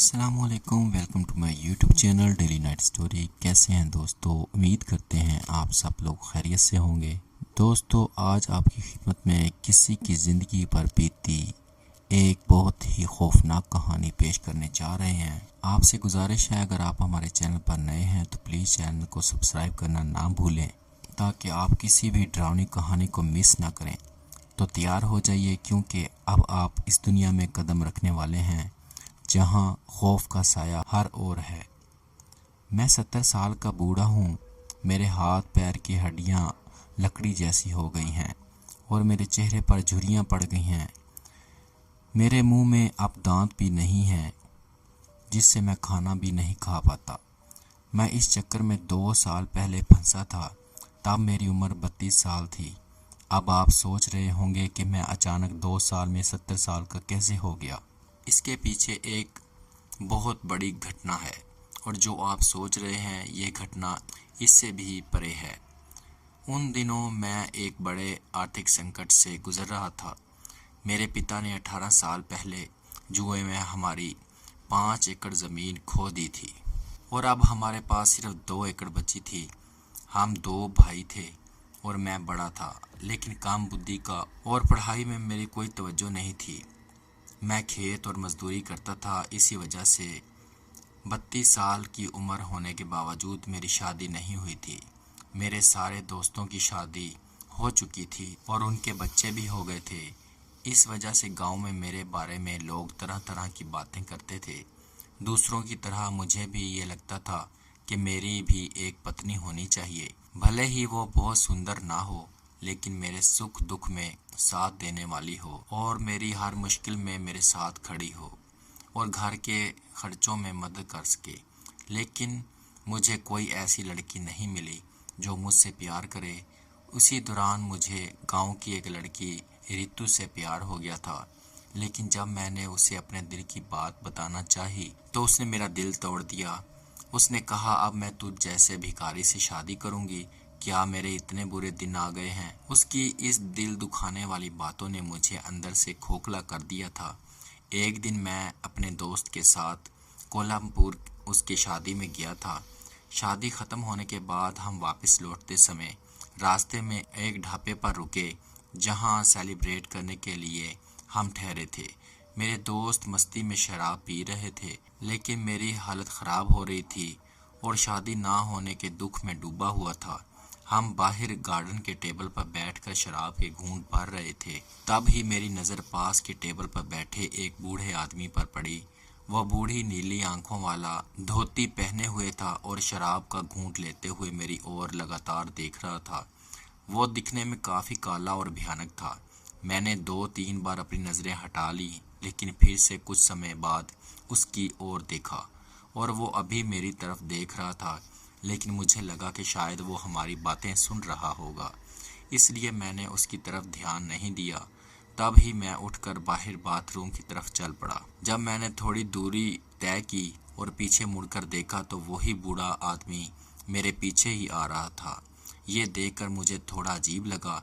अस्सलामुअलैकुम, welcome to my YouTube channel daily night story. कैसे हैं दोस्तों? उम्मीद करते हैं आप सब लोग खैरियत से होंगे। दोस्तों, आज आपकी खिदमत में किसी की ज़िंदगी पर बीती एक बहुत ही खौफनाक कहानी पेश करने जा रहे हैं। आपसे गुजारिश है, अगर आप हमारे चैनल पर नए हैं तो प्लीज़ चैनल को सब्सक्राइब करना ना भूलें ताकि आप किसी भी डरावनी कहानी को मिस ना करें। तो तैयार हो जाइए, क्योंकि अब आप इस दुनिया में कदम रखने वाले हैं जहां खौफ का साया हर ओर है। मैं 70 साल का बूढ़ा हूँ। मेरे हाथ पैर की हड्डियाँ लकड़ी जैसी हो गई हैं और मेरे चेहरे पर झुर्रियाँ पड़ गई हैं। मेरे मुंह में अब दांत भी नहीं हैं, जिससे मैं खाना भी नहीं खा पाता। मैं इस चक्कर में 2 साल पहले फंसा था, तब मेरी उम्र 32 साल थी। अब आप सोच रहे होंगे कि मैं अचानक 2 साल में 70 साल का कैसे हो गया। इसके पीछे एक बहुत बड़ी घटना है, और जो आप सोच रहे हैं ये घटना इससे भी परे है। उन दिनों मैं एक बड़े आर्थिक संकट से गुजर रहा था। मेरे पिता ने 18 साल पहले जुए में हमारी 5 एकड़ ज़मीन खो दी थी और अब हमारे पास सिर्फ 2 एकड़ बची थी। हम 2 भाई थे और मैं बड़ा था, लेकिन काम बुद्धि का और पढ़ाई में मेरी कोई तवज्जो नहीं थी। मैं खेत और मजदूरी करता था। इसी वजह से 32 साल की उम्र होने के बावजूद मेरी शादी नहीं हुई थी। मेरे सारे दोस्तों की शादी हो चुकी थी और उनके बच्चे भी हो गए थे। इस वजह से गांव में मेरे बारे में लोग तरह तरह की बातें करते थे। दूसरों की तरह मुझे भी ये लगता था कि मेरी भी एक पत्नी होनी चाहिए, भले ही वो बहुत सुंदर ना हो, लेकिन मेरे सुख दुख में साथ देने वाली हो और मेरी हर मुश्किल में मेरे साथ खड़ी हो और घर के खर्चों में मदद कर सके। लेकिन मुझे कोई ऐसी लड़की नहीं मिली जो मुझसे प्यार करे। उसी दौरान मुझे गांव की एक लड़की रितु से प्यार हो गया था, लेकिन जब मैंने उसे अपने दिल की बात बताना चाही तो उसने मेरा दिल तोड़ दिया। उसने कहा, अब मैं तुझ जैसे भिखारी से शादी करूंगी, क्या मेरे इतने बुरे दिन आ गए हैं। उसकी इस दिल दुखाने वाली बातों ने मुझे अंदर से खोखला कर दिया था। एक दिन मैं अपने दोस्त के साथ कोल्हापुर उसकी शादी में गया था। शादी खत्म होने के बाद हम वापस लौटते समय रास्ते में एक ढाबे पर रुके, जहां सेलिब्रेट करने के लिए हम ठहरे थे। मेरे दोस्त मस्ती में शराब पी रहे थे, लेकिन मेरी हालत खराब हो रही थी और शादी ना होने के दुख में डूबा हुआ था। हम बाहर गार्डन के टेबल पर बैठकर शराब के घूंट भर रहे थे। तब ही मेरी नज़र पास के टेबल पर बैठे एक बूढ़े आदमी पर पड़ी। वह बूढ़ी नीली आंखों वाला धोती पहने हुए था और शराब का घूंट लेते हुए मेरी ओर लगातार देख रहा था। वो दिखने में काफ़ी काला और भयानक था। मैंने 2-3 बार अपनी नज़रें हटा ली, लेकिन फिर से कुछ समय बाद उसकी ओर देखा और वो अभी मेरी तरफ देख रहा था, लेकिन मुझे लगा कि शायद वो हमारी बातें सुन रहा होगा, इसलिए मैंने उसकी तरफ ध्यान नहीं दिया। तब ही मैं उठकर बाहर बाथरूम की तरफ चल पड़ा। जब मैंने थोड़ी दूरी तय की और पीछे मुड़कर देखा तो वही बूढ़ा आदमी मेरे पीछे ही आ रहा था। ये देखकर मुझे थोड़ा अजीब लगा।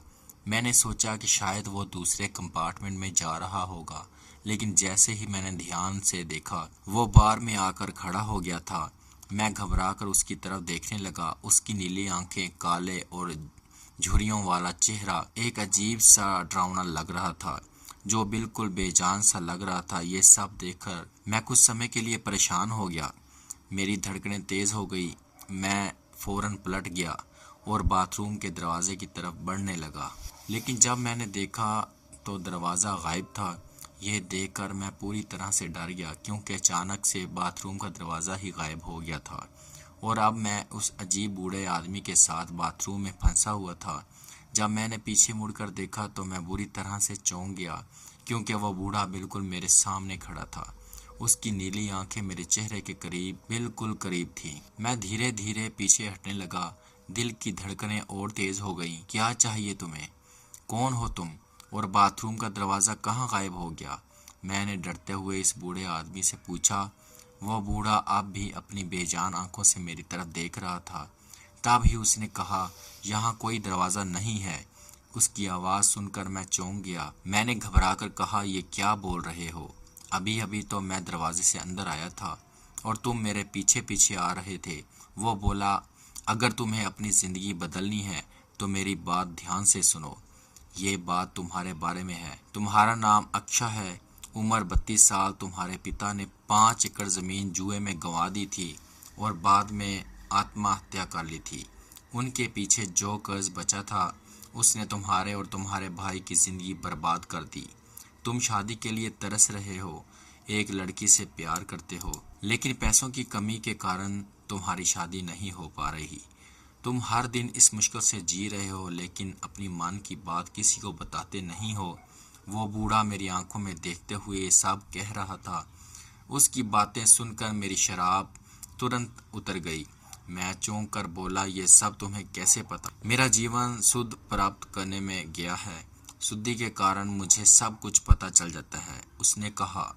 मैंने सोचा कि शायद वो दूसरे कंपार्टमेंट में जा रहा होगा, लेकिन जैसे ही मैंने ध्यान से देखा वो बार में आकर खड़ा हो गया था। मैं घबराकर उसकी तरफ देखने लगा। उसकी नीली आंखें, काले और झुर्रियों वाला चेहरा एक अजीब सा डरावना लग रहा था, जो बिल्कुल बेजान सा लग रहा था। ये सब देखकर मैं कुछ समय के लिए परेशान हो गया। मेरी धड़कनें तेज हो गई। मैं फौरन पलट गया और बाथरूम के दरवाजे की तरफ बढ़ने लगा, लेकिन जब मैंने देखा तो दरवाज़ा गायब था। यह देखकर मैं पूरी तरह से डर गया, क्योंकि अचानक से बाथरूम का दरवाज़ा ही गायब हो गया था और अब मैं उस अजीब बूढ़े आदमी के साथ बाथरूम में फंसा हुआ था। जब मैंने पीछे मुड़कर देखा तो मैं बुरी तरह से चौंक गया, क्योंकि वह बूढ़ा बिल्कुल मेरे सामने खड़ा था। उसकी नीली आंखें मेरे चेहरे के करीब, बिल्कुल करीब थी। मैं धीरे धीरे पीछे हटने लगा। दिल की धड़कनें और तेज हो गईं। क्या चाहिए तुम्हें? कौन हो तुम? और बाथरूम का दरवाज़ा कहाँ गायब हो गया? मैंने डरते हुए इस बूढ़े आदमी से पूछा। वह बूढ़ा अब भी अपनी बेजान आंखों से मेरी तरफ देख रहा था। तब ही उसने कहा, यहाँ कोई दरवाज़ा नहीं है। उसकी आवाज़ सुनकर मैं चौंक गया। मैंने घबराकर कहा, ये क्या बोल रहे हो? अभी अभी तो मैं दरवाजे से अंदर आया था और तुम मेरे पीछे पीछे आ रहे थे। वो बोला, अगर तुम्हें अपनी ज़िंदगी बदलनी है तो मेरी बात ध्यान से सुनो। ये बात तुम्हारे बारे में है। तुम्हारा नाम अक्षा है, उम्र 32 साल। तुम्हारे पिता ने 5 एकड़ ज़मीन जुए में गंवा दी थी और बाद में आत्महत्या कर ली थी। उनके पीछे जो कर्ज बचा था उसने तुम्हारे और तुम्हारे भाई की ज़िंदगी बर्बाद कर दी। तुम शादी के लिए तरस रहे हो, एक लड़की से प्यार करते हो, लेकिन पैसों की कमी के कारण तुम्हारी शादी नहीं हो पा रही। तुम हर दिन इस मुश्किल से जी रहे हो, लेकिन अपनी मन की बात किसी को बताते नहीं हो। वो बूढ़ा मेरी आंखों में देखते हुए सब कह रहा था। उसकी बातें सुनकर मेरी शराब तुरंत उतर गई। मैं चौंक कर बोला, ये सब तुम्हें कैसे पता? मेरा जीवन शुद्ध प्राप्त करने में गया है। शुद्धि के कारण मुझे सब कुछ पता चल जाता है, उसने कहा।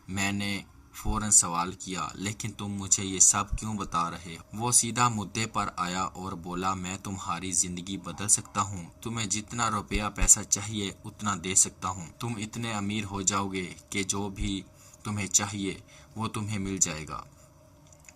मैंने फौरन सवाल किया, लेकिन तुम मुझे ये सब क्यों बता रहे हो? वो सीधा मुद्दे पर आया और बोला, मैं तुम्हारी जिंदगी बदल सकता हूँ। तुम्हें जितना रुपया पैसा चाहिए उतना दे सकता हूँ। तुम इतने अमीर हो जाओगे कि जो भी तुम्हें चाहिए वो तुम्हें मिल जाएगा।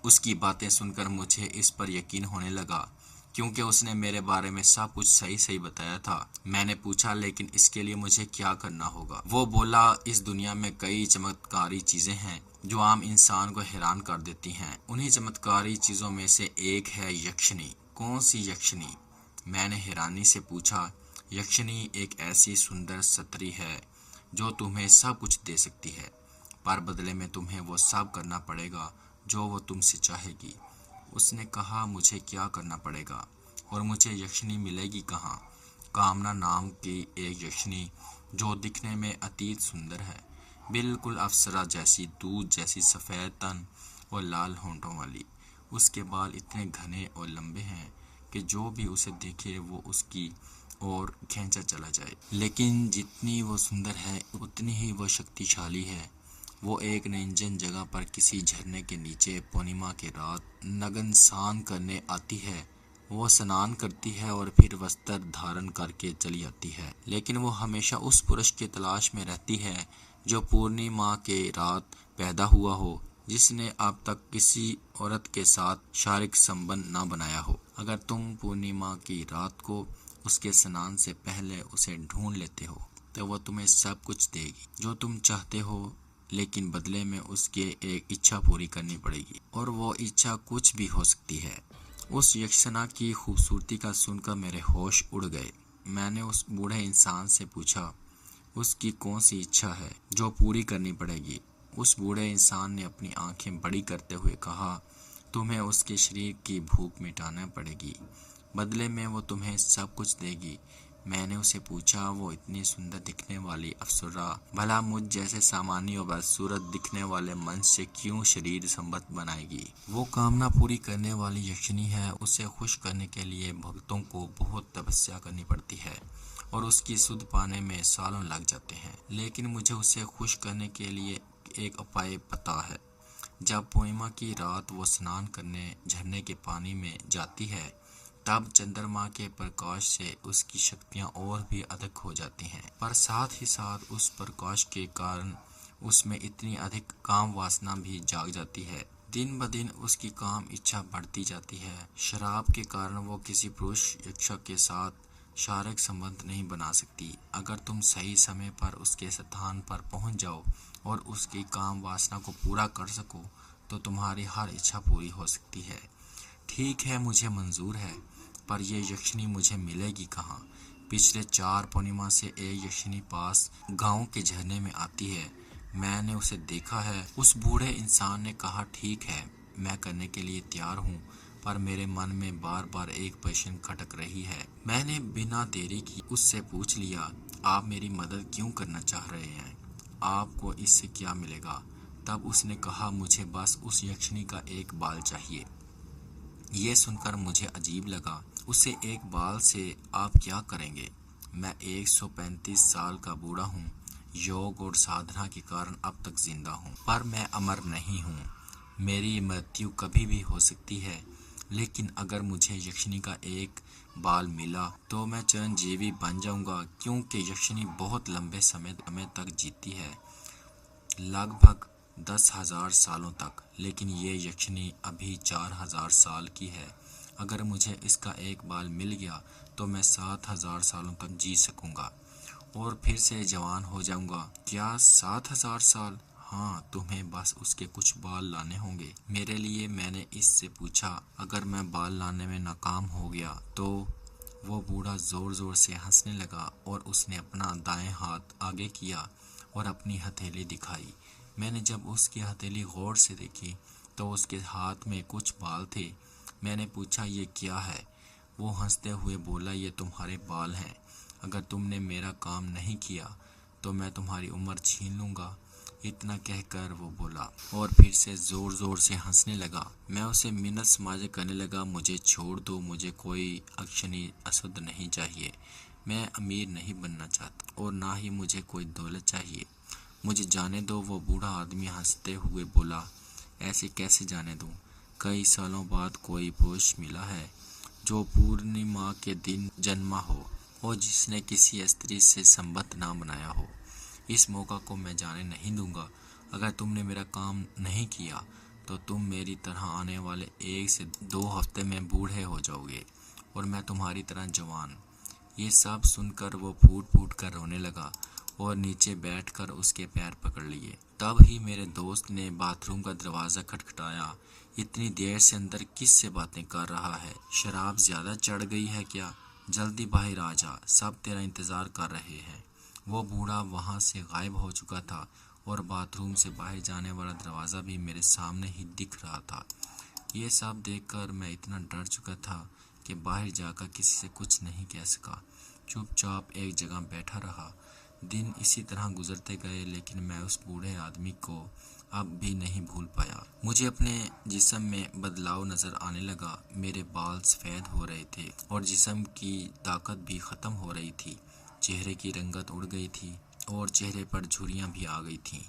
उसकी बातें सुनकर मुझे इस पर यकीन होने लगा, क्योंकि उसने मेरे बारे में सब कुछ सही सही बताया था। मैंने पूछा, लेकिन इसके लिए मुझे क्या करना होगा? वो बोला, इस दुनिया में कई चमत्कारी चीजें हैं जो आम इंसान को हैरान कर देती हैं। उन्हीं चमत्कारी चीजों में से एक है यक्षिणी। कौन सी यक्षिणी? मैंने हैरानी से पूछा। यक्षिणी एक ऐसी सुंदर स्त्री है जो तुम्हें सब कुछ दे सकती है, पर बदले में तुम्हें वो सब करना पड़ेगा जो वो तुमसे चाहेगी। उसने कहा, मुझे क्या करना पड़ेगा और मुझे यक्षिणी मिलेगी कहाँ? कामना नाम की एक यक्षिणी जो दिखने में अतीत सुंदर है, बिल्कुल अप्सरा जैसी, दूध जैसी सफ़ेद तन और लाल होंठों वाली। उसके बाल इतने घने और लंबे हैं कि जो भी उसे देखे वो उसकी ओर खींचा चला जाए। लेकिन जितनी वो सुंदर है उतनी ही वो शक्तिशाली है। वो एक निर्जन जगह पर किसी झरने के नीचे पूर्णिमा की रात नग्न स्नान करने आती है। वो स्नान करती है और फिर वस्त्र धारण करके चली आती है, लेकिन वो हमेशा उस पुरुष की तलाश में रहती है जो पूर्णिमा के रात पैदा हुआ हो, जिसने अब तक किसी औरत के साथ शारीरिक संबंध न बनाया हो। अगर तुम पूर्णिमा की रात को उसके स्नान से पहले उसे ढूंढ लेते हो तो वो तुम्हें सब कुछ देगी जो तुम चाहते हो, लेकिन बदले में उसके एक इच्छा पूरी करनी पड़ेगी, और वो इच्छा कुछ भी हो सकती है। उस यक्षिणा की खूबसूरती का सुनकर मेरे होश उड़ गए। मैंने उस बूढ़े इंसान से पूछा, उसकी कौन सी इच्छा है जो पूरी करनी पड़ेगी? उस बूढ़े इंसान ने अपनी आंखें बड़ी करते हुए कहा, तुम्हें उसके शरीर की भूख मिटाना पड़ेगी, बदले में वो तुम्हें सब कुछ देगी। मैंने उसे पूछा, वो इतनी सुंदर दिखने वाली अप्सरा भला मुझ जैसे सामान्य और बदसूरत दिखने वाले मनुष्य से क्यों शरीर संबंध बनाएगी? वो कामना पूरी करने वाली यक्षिणी है। उसे खुश करने के लिए भक्तों को बहुत तपस्या करनी पड़ती है और उसकी सुध पाने में सालों लग जाते हैं। लेकिन मुझे उसे खुश करने के लिए एक उपाय पता है। जब पूर्णिमा की रात वो स्नान करने झरने के पानी में जाती है, तब चंद्रमा के प्रकाश से उसकी शक्तियां और भी अधिक हो जाती हैं, पर साथ ही साथ उस प्रकाश के कारण उसमें इतनी अधिक काम वासना भी जाग जाती है। दिन ब दिन उसकी काम इच्छा बढ़ती जाती है। शराब के कारण वो किसी पुरुष यक्षा के साथ शारीरिक संबंध नहीं बना सकती। अगर तुम सही समय पर उसके स्थान पर पहुंच जाओ और उसकी काम वासना को पूरा कर सको तो तुम्हारी हर इच्छा पूरी हो सकती है। ठीक है, मुझे मंजूर है, पर यह यक्षिणी मुझे मिलेगी कहाँ? पिछले 4 पूर्णिमा से एक यक्षिणी पास गांव के झरने में आती है। मैंने उसे देखा है। उस बूढ़े इंसान ने कहा, ठीक है, मैं करने के लिए तैयार हूँ, पर मेरे मन में बार बार एक प्रश्न खटक रही है। मैंने बिना देरी की उससे पूछ लिया, आप मेरी मदद क्यों करना चाह रहे हैं? आपको इससे क्या मिलेगा? तब उसने कहा, मुझे बस उस यक्षिणी का एक बाल चाहिए। ये सुनकर मुझे अजीब लगा। उसे एक बाल से आप क्या करेंगे? मैं 135 साल का बूढ़ा हूँ, योग और साधना के कारण अब तक जिंदा हूँ, पर मैं अमर नहीं हूँ। मेरी मृत्यु कभी भी हो सकती है, लेकिन अगर मुझे यक्षिणी का एक बाल मिला तो मैं चिरंजीवी बन जाऊंगा, क्योंकि यक्षिणी बहुत लंबे समय तक जीती है। लगभग 10,000 सालों तक, लेकिन ये यक्षिणी अभी 4,000 साल की है। अगर मुझे इसका एक बाल मिल गया तो मैं 7,000 सालों तक जी सकूंगा और फिर से जवान हो जाऊंगा। क्या 7,000 साल? हाँ, तुम्हें बस उसके कुछ बाल लाने होंगे मेरे लिए। मैंने इससे पूछा, अगर मैं बाल लाने में नाकाम हो गया तो? वो बूढ़ा जोर जोर से हंसने लगा और उसने अपना दाएं हाथ आगे किया और अपनी हथेली दिखाई। मैंने जब उसकी हथेली गौर से देखी तो उसके हाथ में कुछ बाल थे। मैंने पूछा, ये क्या है? वो हंसते हुए बोला, ये तुम्हारे बाल हैं। अगर तुमने मेरा काम नहीं किया तो मैं तुम्हारी उम्र छीन लूँगा। इतना कहकर वो बोला और फिर से जोर जोर से हंसने लगा। मैं उसे मिन्नत समाजे करने लगा, मुझे छोड़ दो, मुझे कोई अक्षनी असद नहीं चाहिए। मैं अमीर नहीं बनना चाहता और ना ही मुझे कोई दौलत चाहिए। मुझे जाने दो। वो बूढ़ा आदमी हंसते हुए बोला, ऐसे कैसे जाने दूं? कई सालों बाद कोई पुरुष मिला है जो पूर्णिमा के दिन जन्मा हो और जिसने किसी स्त्री से संबंध ना बनाया हो। इस मौका को मैं जाने नहीं दूंगा। अगर तुमने मेरा काम नहीं किया तो तुम मेरी तरह आने वाले 1 से 2 हफ्ते में बूढ़े हो जाओगे और मैं तुम्हारी तरह जवान। ये सब सुनकर वो फूट फूट कर रोने लगा और नीचे बैठकर उसके पैर पकड़ लिए। तब ही मेरे दोस्त ने बाथरूम का दरवाज़ा खटखटाया। इतनी देर से अंदर किस से बातें कर रहा है? शराब ज्यादा चढ़ गई है क्या? जल्दी बाहर आ जा, सब तेरा इंतज़ार कर रहे हैं। वो बूढ़ा वहाँ से गायब हो चुका था और बाथरूम से बाहर जाने वाला दरवाज़ा भी मेरे सामने ही दिख रहा था। ये सब देखकर मैं इतना डर चुका था कि बाहर जाकर किसी से कुछ नहीं कह सका। चुपचाप एक जगह बैठा रहा। दिन इसी तरह गुजरते गए, लेकिन मैं उस बूढ़े आदमी को अब भी नहीं भूल पाया। मुझे अपने जिस्म में बदलाव नजर आने लगा। मेरे बाल सफ़ेद हो रहे थे और जिस्म की ताकत भी ख़त्म हो रही थी। चेहरे की रंगत उड़ गई थी और चेहरे पर झुर्रियाँ भी आ गई थीं।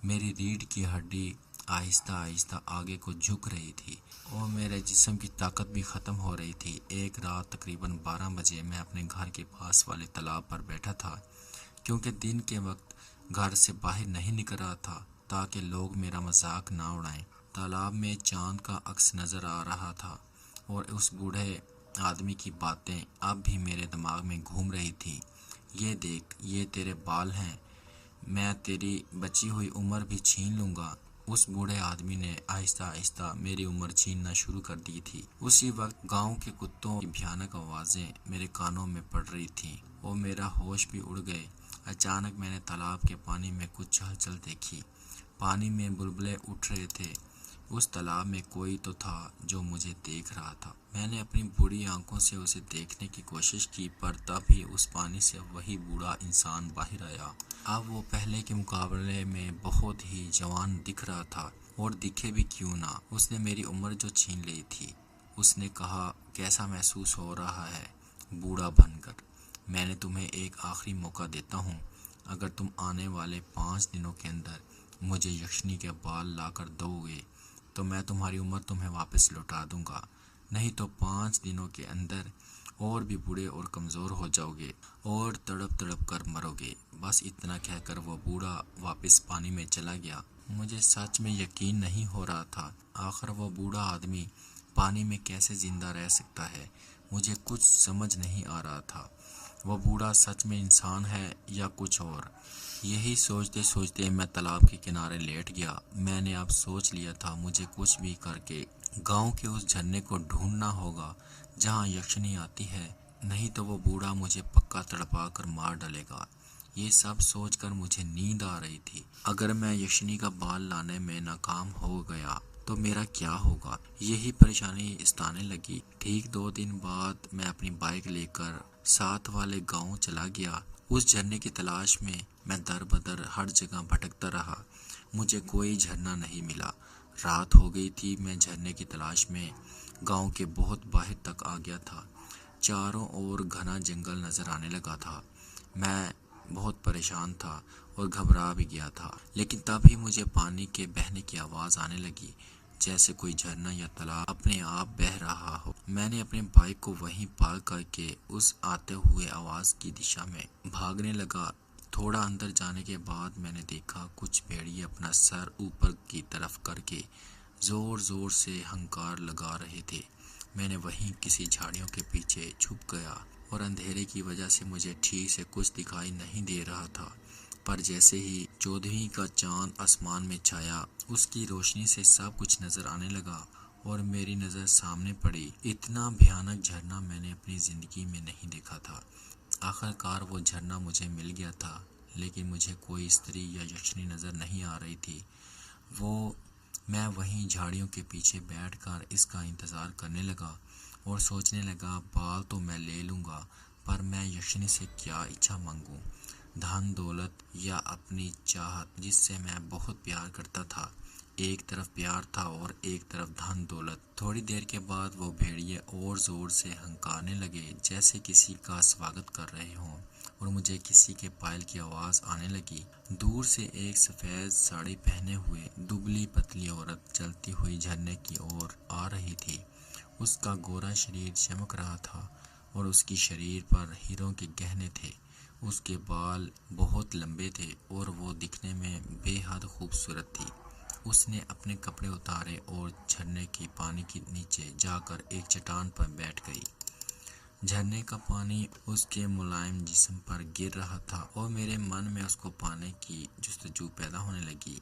मेरी रीढ़ की हड्डी आहिस्ता आहिस्ता आगे को झुक रही थी और मेरे जिस्म की ताकत भी ख़त्म हो रही थी। एक रात तकरीबन 12 बजे मैं अपने घर के पास वाले तालाब पर बैठा था, क्योंकि दिन के वक्त घर से बाहर नहीं निकल रहा था ताकि लोग मेरा मजाक ना उड़ाएं। तालाब में चांद का अक्स नज़र आ रहा था और उस बूढ़े आदमी की बातें अब भी मेरे दिमाग में घूम रही थी। ये देख, ये तेरे बाल हैं, मैं तेरी बची हुई उम्र भी छीन लूँगा। उस बूढ़े आदमी ने आहिस्ता आहिस्ता मेरी उम्र छीनना शुरू कर दी थी। उसी वक्त गांव के कुत्तों की भयानक आवाज़ें मेरे कानों में पड़ रही थीं और मेरा होश भी उड़ गए। अचानक मैंने तालाब के पानी में कुछ हलचल देखी। पानी में बुलबुले उठ रहे थे। उस तालाब में कोई तो था जो मुझे देख रहा था। मैंने अपनी बूढ़ी आंखों से उसे देखने की कोशिश की, पर तभी उस पानी से वही बूढ़ा इंसान बाहर आया। अब वो पहले के मुकाबले में बहुत ही जवान दिख रहा था, और दिखे भी क्यों ना, उसने मेरी उम्र जो छीन ली थी। उसने कहा, कैसा महसूस हो रहा है बूढ़ा बनकर? मैंने तुम्हें एक आखिरी मौका देता हूँ। अगर तुम आने वाले 5 दिनों के अंदर मुझे यक्षिणी के बाल ला कर दोगे तो मैं तुम्हारी उम्र तुम्हें वापस लौटा दूंगा, नहीं तो 5 दिनों के अंदर और भी बूढ़े और कमज़ोर हो जाओगे और तड़प तड़प कर मरोगे। बस इतना कहकर वो बूढ़ा वापस पानी में चला गया। मुझे सच में यकीन नहीं हो रहा था, आखिर वो बूढ़ा आदमी पानी में कैसे जिंदा रह सकता है। मुझे कुछ समझ नहीं आ रहा था, वो बूढ़ा सच में इंसान है या कुछ और। यही सोचते सोचते मैं तालाब के किनारे लेट गया। मैंने अब सोच लिया था, मुझे कुछ भी करके गांव के उस झरने को ढूंढना होगा जहां यक्षिणी आती है, नहीं तो वो बूढ़ा मुझे पक्का तड़पा कर मार डालेगा। ये सब सोचकर मुझे नींद आ रही थी। अगर मैं यक्षिणी का बाल लाने में नाकाम हो गया तो मेरा क्या होगा, यही परेशानी सताने लगी। ठीक 2 दिन बाद मैं अपनी बाइक लेकर साथ वाले गांव चला गया। उस झरने की तलाश में मैं दर बदर हर जगह भटकता रहा। मुझे कोई झरना नहीं मिला। रात हो गई थी। मैं झरने की तलाश में गांव के बहुत बाहर तक आ गया था। चारों ओर घना जंगल नजर आने लगा था। मैं बहुत परेशान था और घबरा भी गया था। लेकिन तभी मुझे पानी के बहने की आवाज़ आने लगी, जैसे कोई झरना या तालाब अपने आप बह रहा हो। मैंने अपने बाइक को वहीं पार्क करके उस आते हुए आवाज़ की दिशा में भागने लगा। थोड़ा अंदर जाने के बाद मैंने देखा कुछ भेड़िए अपना सर ऊपर की तरफ करके ज़ोर ज़ोर से हंकार लगा रहे थे। मैंने वहीं किसी झाड़ियों के पीछे छुप गया और अंधेरे की वजह से मुझे ठीक से कुछ दिखाई नहीं दे रहा था। पर जैसे ही 14वीं का चांद आसमान में छाया, उसकी रोशनी से सब कुछ नजर आने लगा और मेरी नज़र सामने पड़ी। इतना भयानक झरना मैंने अपनी ज़िंदगी में नहीं देखा था। आखिरकार वो झरना मुझे मिल गया था, लेकिन मुझे कोई स्त्री या यक्षिणी नज़र नहीं आ रही थी। मैं वहीं झाड़ियों के पीछे बैठकर इसका इंतज़ार करने लगा और सोचने लगा, बाल तो मैं ले लूँगा, पर मैं यक्षिणी से क्या इच्छा मांगूँ? धन दौलत या अपनी चाहत जिससे मैं बहुत प्यार करता था। एक तरफ प्यार था और एक तरफ धन दौलत। थोड़ी देर के बाद वो भेड़िए और ज़ोर से हंकारने लगे, जैसे किसी का स्वागत कर रहे हों, और मुझे किसी के पायल की आवाज़ आने लगी। दूर से एक सफ़ेद साड़ी पहने हुए दुबली पतली औरत चलती हुई झरने की ओर आ रही थी। उसका गोरा शरीर चमक रहा था और उसकी शरीर पर हीरों के गहने थे। उसके बाल बहुत लंबे थे और वो दिखने में बेहद खूबसूरत थी। उसने अपने कपड़े उतारे और झरने के पानी के नीचे जाकर एक चट्टान पर बैठ गई। झरने का पानी उसके मुलायम जिस्म पर गिर रहा था और मेरे मन में उसको पाने की जुस्तजू पैदा होने लगी।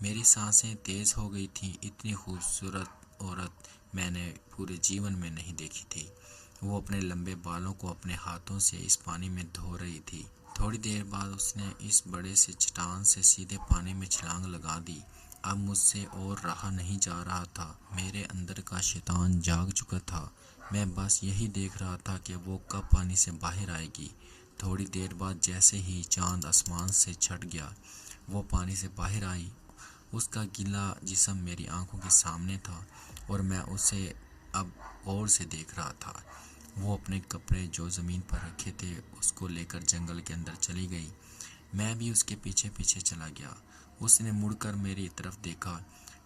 मेरी सांसें तेज हो गई थीं। इतनी खूबसूरत औरत मैंने पूरे जीवन में नहीं देखी थी। वो अपने लंबे बालों को अपने हाथों से इस पानी में धो रही थी। थोड़ी देर बाद उसने इस बड़े से चट्टान से सीधे पानी में छलांग लगा दी। अब मुझसे और रहा नहीं जा रहा था। मेरे अंदर का शैतान जाग चुका था। मैं बस यही देख रहा था कि वो कब पानी से बाहर आएगी। थोड़ी देर बाद जैसे ही चांद आसमान से छट गया, वो पानी से बाहर आई। उसका गीला जिस्म मेरी आंखों के सामने था और मैं उसे अब गौर से देख रहा था। वो अपने कपड़े जो ज़मीन पर रखे थे उसको लेकर जंगल के अंदर चली गई। मैं भी उसके पीछे पीछे चला गया। उसने मुड़कर मेरी तरफ देखा,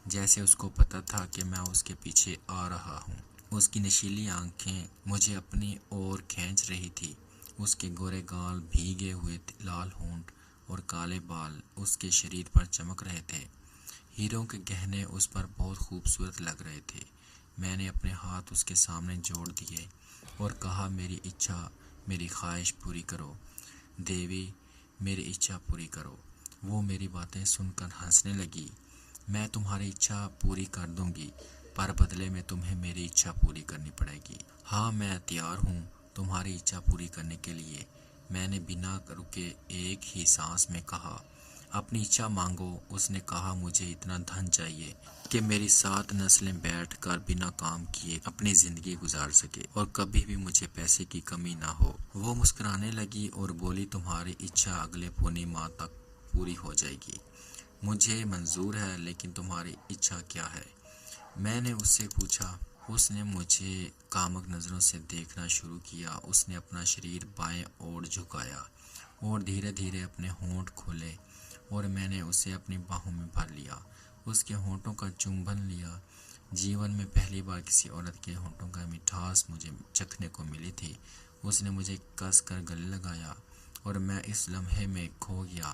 जैसे उसको पता था कि मैं उसके पीछे आ रहा हूँ। उसकी नशीली आंखें मुझे अपनी ओर खींच रही थी। उसके गोरे गाल, भीगे हुए लाल होंठ और काले बाल उसके शरीर पर चमक रहे थे। हीरों के गहने उस पर बहुत खूबसूरत लग रहे थे। मैंने अपने हाथ उसके सामने जोड़ दिए और कहा, मेरी इच्छा, मेरी ख्वाहिश पूरी करो देवी, मेरी इच्छा पूरी करो। वो मेरी बातें सुनकर हंसने लगी। मैं तुम्हारी इच्छा पूरी कर दूंगी, पर बदले में तुम्हें मेरी इच्छा पूरी करनी पड़ेगी। हाँ, मैं तैयार हूँ तुम्हारी इच्छा पूरी करने के लिए, मैंने बिना रुके एक ही सांस में कहा। अपनी इच्छा मांगो, उसने कहा। मुझे इतना धन चाहिए कि मेरी 7 नस्लें बैठकर बिना काम किए अपनी जिंदगी गुजार सके और कभी भी मुझे पैसे की कमी ना हो। वो मुस्कुराने लगी और बोली, तुम्हारी इच्छा अगले पौनी माह तक पूरी हो जाएगी। मुझे मंजूर है, लेकिन तुम्हारी इच्छा क्या है? मैंने उससे पूछा। उसने मुझे कामुक नज़रों से देखना शुरू किया। उसने अपना शरीर बाएं ओर झुकाया और धीरे धीरे अपने होंठ खोले और मैंने उसे अपनी बाहों में भर लिया। उसके होंठों का चुंबन लिया। जीवन में पहली बार किसी औरत के होंठों का मिठास मुझे चखने को मिली थी। उसने मुझे कस कर गले लगाया और मैं इस लम्हे में खो गया।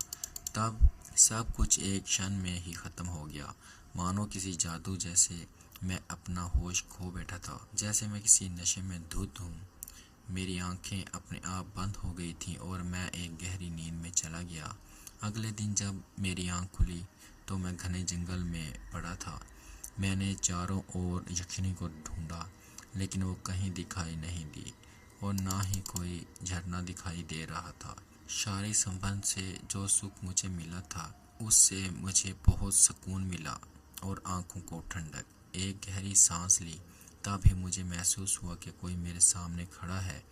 तब सब कुछ एक क्षण में ही ख़त्म हो गया, मानो किसी जादू जैसे। मैं अपना होश खो बैठा था, जैसे मैं किसी नशे में धुत हूँ। मेरी आंखें अपने आप बंद हो गई थीं और मैं एक गहरी नींद में चला गया। अगले दिन जब मेरी आंख खुली तो मैं घने जंगल में पड़ा था। मैंने चारों ओर यक्षिणी को ढूंढा, लेकिन वो कहीं दिखाई नहीं दी और ना ही कोई झरना दिखाई दे रहा था। शारीरिक संबंध से जो सुख मुझे मिला था, उससे मुझे बहुत सुकून मिला और आंखों को ठंडक। एक गहरी सांस ली, तभी मुझे महसूस हुआ कि कोई मेरे सामने खड़ा है।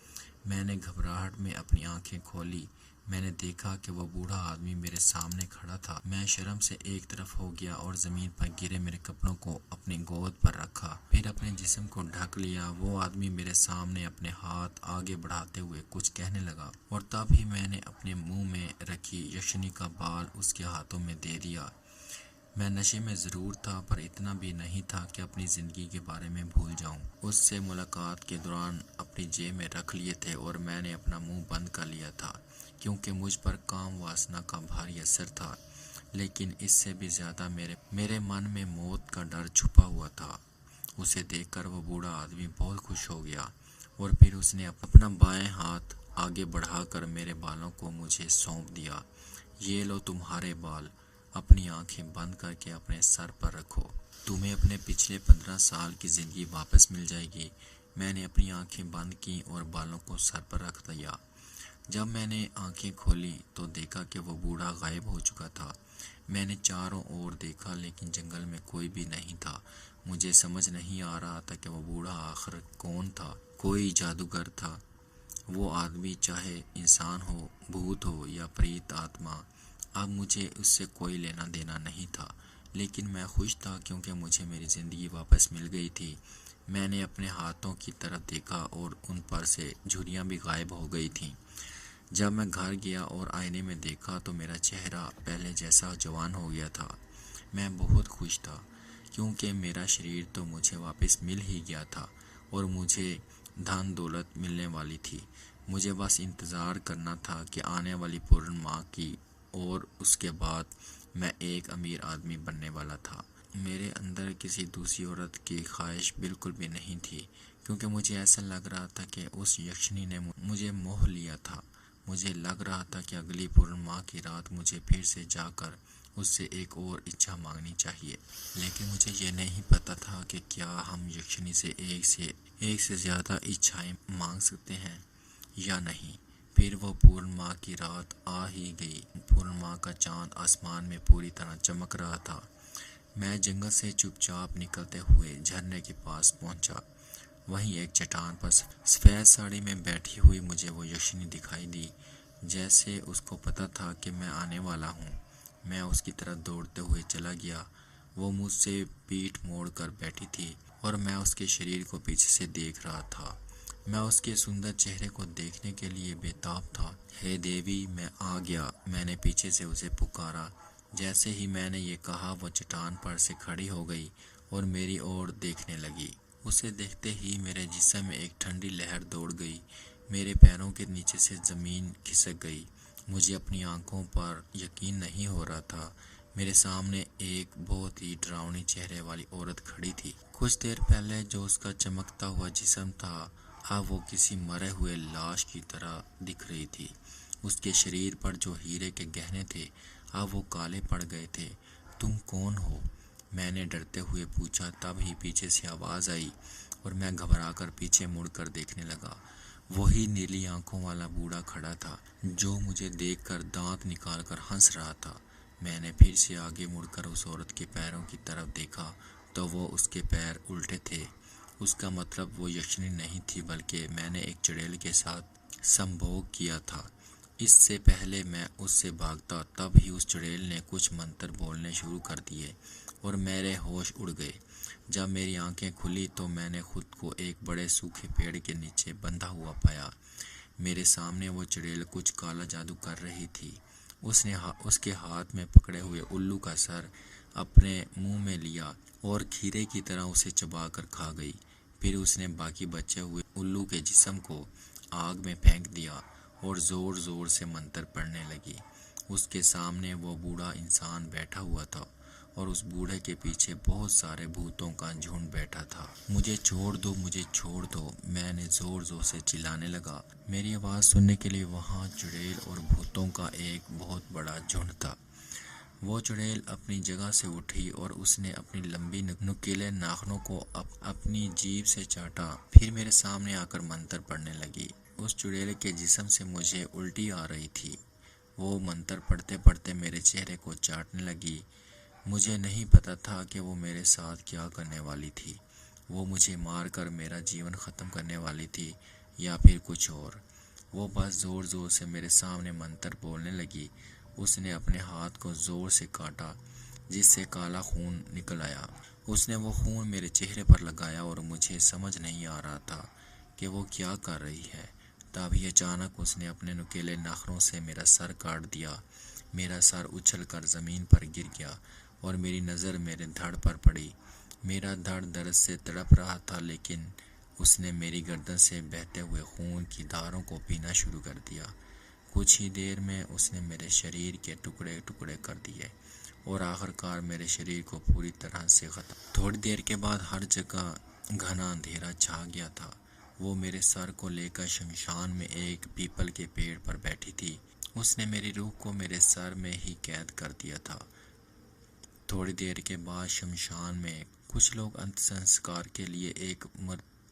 मैंने घबराहट में अपनी आंखें खोली। मैंने देखा कि वह बूढ़ा आदमी मेरे सामने खड़ा था। मैं शर्म से एक तरफ हो गया और ज़मीन पर गिरे मेरे कपड़ों को अपनी गोद पर रखा, फिर अपने जिस्म को ढक लिया। वो आदमी मेरे सामने अपने हाथ आगे बढ़ाते हुए कुछ कहने लगा और तभी मैंने अपने मुंह में रखी यक्षिणी का बाल उसके हाथों में दे दिया। मैं नशे में ज़रूर था, पर इतना भी नहीं था कि अपनी ज़िंदगी के बारे में भूल जाऊं। उससे मुलाकात के दौरान अपनी जेब में रख लिए थे और मैंने अपना मुंह बंद कर लिया था, क्योंकि मुझ पर काम वासना का भारी असर था। लेकिन इससे भी ज़्यादा मेरे मन में मौत का डर छुपा हुआ था। उसे देखकर वो बूढ़ा आदमी बहुत खुश हो गया और फिर उसने अपना बाएं हाथ आगे बढ़ाकर मेरे बालों को मुझे सौंप दिया। ये लो तुम्हारे बाल, अपनी आंखें बंद करके अपने सर पर रखो। तुम्हें अपने पिछले 15 साल की ज़िंदगी वापस मिल जाएगी। मैंने अपनी आंखें बंद की और बालों को सर पर रख दिया। जब मैंने आंखें खोली तो देखा कि वो बूढ़ा गायब हो चुका था। मैंने चारों ओर देखा, लेकिन जंगल में कोई भी नहीं था। मुझे समझ नहीं आ रहा था कि वो बूढ़ा आखिर कौन था। कोई जादूगर था वो आदमी, चाहे इंसान हो, भूत हो या प्रेत आत्मा। अब मुझे उससे कोई लेना देना नहीं था, लेकिन मैं खुश था क्योंकि मुझे मेरी ज़िंदगी वापस मिल गई थी। मैंने अपने हाथों की तरफ देखा और उन पर से झुर्रियाँ भी गायब हो गई थीं। जब मैं घर गया और आईने में देखा तो मेरा चेहरा पहले जैसा जवान हो गया था। मैं बहुत खुश था क्योंकि मेरा शरीर तो मुझे वापस मिल ही गया था और मुझे धन दौलत मिलने वाली थी। मुझे बस इंतज़ार करना था कि आने वाली पूर्णिमा की, और उसके बाद मैं एक अमीर आदमी बनने वाला था। मेरे अंदर किसी दूसरी औरत की ख्वाहिश बिल्कुल भी नहीं थी, क्योंकि मुझे ऐसा लग रहा था कि उस यक्षिणी ने मुझे मोह लिया था। मुझे लग रहा था कि अगली पूर्णिमा की रात मुझे फिर से जाकर उससे एक और इच्छा मांगनी चाहिए। लेकिन मुझे ये नहीं पता था कि क्या हम यक्षिणी से एक से ज़्यादा इच्छाएं मांग सकते हैं या नहीं। फिर वो पूर्णिमा की रात आ ही गई। पूर्णिमा का चांद आसमान में पूरी तरह चमक रहा था। मैं जंगल से चुपचाप निकलते हुए झरने के पास पहुंचा। वहीं एक चट्टान पर सफ़ेद साड़ी में बैठी हुई मुझे वो यक्षिणी दिखाई दी। जैसे उसको पता था कि मैं आने वाला हूँ, मैं उसकी तरफ दौड़ते हुए चला गया। वो मुझसे पीठ मोड़ कर बैठी थी और मैं उसके शरीर को पीछे से देख रहा था। मैं उसके सुंदर चेहरे को देखने के लिए बेताब था। हे देवी, मैं आ गया, मैंने पीछे से उसे पुकारा। जैसे ही मैंने ये कहा, वो चट्टान पर से खड़ी हो गई और मेरी ओर देखने लगी। उसे देखते ही मेरे जिस्म में एक ठंडी लहर दौड़ गई। मेरे पैरों के नीचे से ज़मीन खिसक गई। मुझे अपनी आंखों पर यकीन नहीं हो रहा था। मेरे सामने एक बहुत ही डरावनी चेहरे वाली औरत खड़ी थी। कुछ देर पहले जो उसका चमकता हुआ जिस्म था, अब वो किसी मरे हुए लाश की तरह दिख रही थी। उसके शरीर पर जो हीरे के गहने थे, अब वो काले पड़ गए थे। तुम कौन हो? मैंने डरते हुए पूछा। तब ही पीछे से आवाज़ आई और मैं घबराकर पीछे मुड़कर देखने लगा। वही नीली आंखों वाला बूढ़ा खड़ा था, जो मुझे देखकर दांत निकालकर हंस रहा था। मैंने फिर से आगे मुड़कर उस औरत के पैरों की तरफ देखा तो वो उसके पैर उल्टे थे। उसका मतलब वो यक्षिणी नहीं थी, बल्कि मैंने एक चुड़ैल के साथ संभोग किया था। इससे पहले मैं उससे भागता, तब ही उस चुड़ैल ने कुछ मंत्र बोलने शुरू कर दिए और मेरे होश उड़ गए। जब मेरी आंखें खुली तो मैंने खुद को एक बड़े सूखे पेड़ के नीचे बंधा हुआ पाया। मेरे सामने वो चुड़ैल कुछ काला जादू कर रही थी। उसने उसके हाथ में पकड़े हुए उल्लू का सर अपने मुंह में लिया और खीरे की तरह उसे चबाकर खा गई। फिर उसने बाकी बचे हुए उल्लू के जिस्म को आग में फेंक दिया और ज़ोर ज़ोर से मंत्र पढ़ने लगी। उसके सामने वो बूढ़ा इंसान बैठा हुआ था और उस बूढ़े के पीछे बहुत सारे भूतों का झुंड बैठा था। मुझे छोड़ दो, मुझे छोड़ दो, मैंने ज़ोर ज़ोर से चिल्लाने लगा। मेरी आवाज़ सुनने के लिए वहाँ चुड़ैल और भूतों का एक बहुत बड़ा झुंड था। वो चुड़ैल अपनी जगह से उठी और उसने अपनी लंबी नुकीले नाखनों को अपनी जीभ से चाटा। फिर मेरे सामने आकर मंत्र पढ़ने लगी। उस चुड़ैल के जिस्म से मुझे उल्टी आ रही थी। वो मंत्र पढ़ते पढ़ते मेरे चेहरे को चाटने लगी। मुझे नहीं पता था कि वो मेरे साथ क्या करने वाली थी। वो मुझे मारकर मेरा जीवन ख़त्म करने वाली थी या फिर कुछ और। वो बस ज़ोर ज़ोर से मेरे सामने मंत्र बोलने लगी। उसने अपने हाथ को ज़ोर से काटा, जिससे काला खून निकल आया। उसने वो खून मेरे चेहरे पर लगाया और मुझे समझ नहीं आ रहा था कि वो क्या कर रही है। तभी अचानक उसने अपने नुकीले नाखनों से मेरा सर काट दिया। मेरा सर उछल कर ज़मीन पर गिर गया और मेरी नज़र मेरे धड़ पर पड़ी। मेरा धड़ दर्द से तड़प रहा था, लेकिन उसने मेरी गर्दन से बहते हुए खून की धारों को पीना शुरू कर दिया। कुछ ही देर में उसने मेरे शरीर के टुकड़े टुकड़े कर दिए और आखिरकार मेरे शरीर को पूरी तरह से ख़त्म। थोड़ी देर के बाद हर जगह घना अंधेरा छा गया था। वो मेरे सर को लेकर शमशान में एक पीपल के पेड़ पर बैठी थी। उसने मेरी रूह को मेरे सर में ही कैद कर दिया था। थोड़ी देर के बाद शमशान में कुछ लोग अंत संस्कार के लिए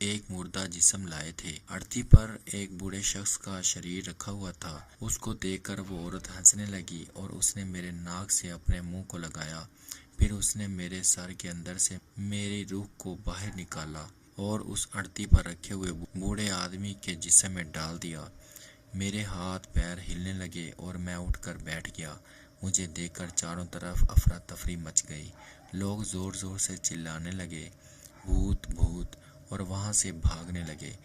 एक मुर्दा जिस्म लाए थे। अर्थी पर एक बूढ़े शख्स का शरीर रखा हुआ था। उसको देखकर वो औरत हंसने लगी और उसने मेरे नाक से अपने मुंह को लगाया। फिर उसने मेरे सर के अंदर से मेरी रूह को बाहर निकाला और उस अर्थी पर रखे हुए बूढ़े आदमी के जिस्म में डाल दिया। मेरे हाथ पैर हिलने लगे और मैं उठकर बैठ गया। मुझे देखकर चारों तरफ अफरा तफरी मच गई। लोग ज़ोर ज़ोर से चिल्लाने लगे, भूत भूत, और वहाँ से भागने लगे।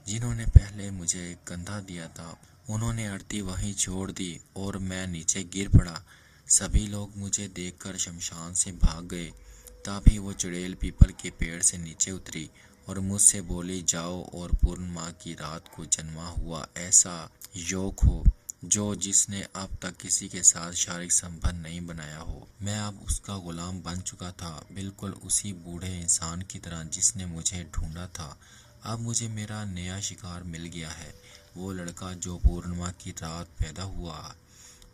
जिन्होंने पहले मुझे कंधा दिया था उन्होंने अर्थी वहीं छोड़ दी और मैं नीचे गिर पड़ा। सभी लोग मुझे देखकर शमशान से भाग गए। तभी वो चुड़ैल पीपल के पेड़ से नीचे उतरी और मुझसे बोली, जाओ और पूर्णिमा की रात को जन्मा हुआ ऐसा युवक हो जो जिसने अब तक किसी के साथ शारीरिक संबंध नहीं बनाया हो। मैं अब उसका गुलाम बन चुका था, बिल्कुल उसी बूढ़े इंसान की तरह जिसने मुझे ढूंढा था। अब मुझे मेरा नया शिकार मिल गया है। वो लड़का जो पूर्णिमा की रात पैदा हुआ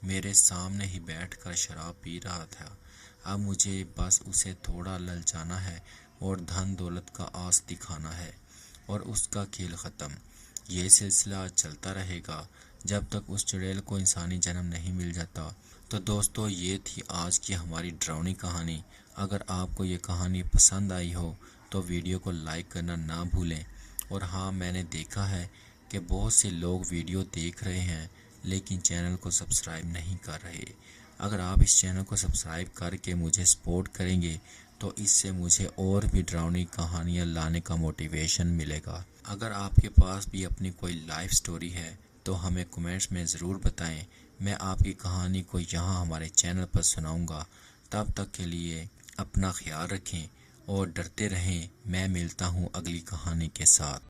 मेरे सामने ही बैठकर शराब पी रहा था। अब मुझे बस उसे थोड़ा ललचाना है और धन दौलत का आस दिखाना है और उसका खेल ख़त्म। ये सिलसिला चलता रहेगा जब तक उस चुड़ैल को इंसानी जन्म नहीं मिल जाता। तो दोस्तों, ये थी आज की हमारी डरावनी कहानी। अगर आपको ये कहानी पसंद आई हो तो वीडियो को लाइक करना ना भूलें। और हाँ, मैंने देखा है कि बहुत से लोग वीडियो देख रहे हैं लेकिन चैनल को सब्सक्राइब नहीं कर रहे। अगर आप इस चैनल को सब्सक्राइब करके मुझे सपोर्ट करेंगे तो इससे मुझे और भी डरावनी कहानियाँ लाने का मोटिवेशन मिलेगा। अगर आपके पास भी अपनी कोई लाइफ स्टोरी है तो हमें कमेंट्स में ज़रूर बताएं। मैं आपकी कहानी को यहाँ हमारे चैनल पर सुनाऊंगा। तब तक के लिए अपना ख्याल रखें और डरते रहें। मैं मिलता हूँ अगली कहानी के साथ।